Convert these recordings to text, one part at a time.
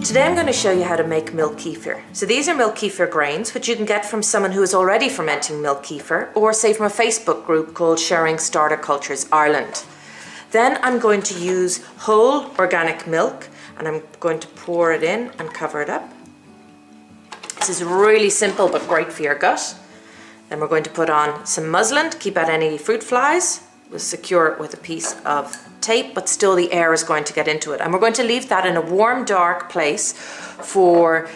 Today I'm going to show you how to make milk kefir. So these are milk kefir grains, which you can get from someone who is already fermenting milk kefir, or say from a Facebook group called Sharing Starter Cultures Ireland. Then I'm going to use whole organic milk, and I'm going to pour it in and cover it up. This is really simple but great for your gut. Then we're going to put on some muslin to keep out any fruit flies. We'll secure it with a piece of tape, but still the air is going to get into it. And we're going to leave that in a warm, dark place for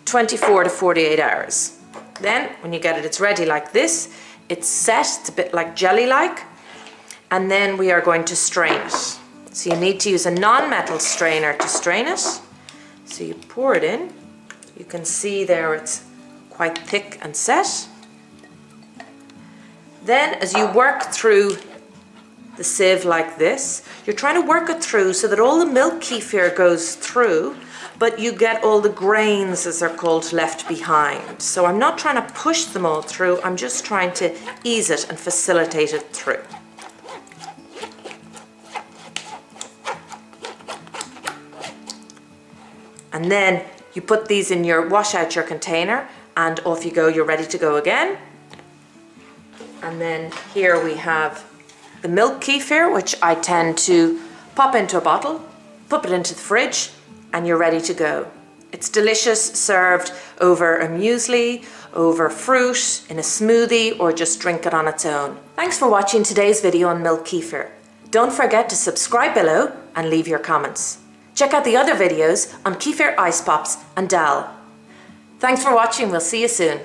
24 to 48 hours. Then when you get it, it's ready like this. It's set, it's a bit like jelly-like. And then we are going to strain it. So you need to use a non-metal strainer to strain it. So you pour it in. You can see there it's quite thick and set. Then as you work through the sieve like this, you're trying to work it through so that all the milk kefir goes through, but you get all the grains, as they're called, left behind. So I'm not trying to push them all through, I'm just trying to ease it and facilitate it through. And then you put these in your, wash out your container, and off you go, you're ready to go again. And then here we have the milk kefir, which I tend to pop into a bottle, pop it into the fridge, and you're ready to go. It's delicious, served over a muesli, over fruit, in a smoothie, or just drink it on its own. Thanks for watching today's video on milk kefir. Don't forget to subscribe below and leave your comments. Check out the other videos on kefir ice pops and dal. Thanks for watching, we'll see you soon.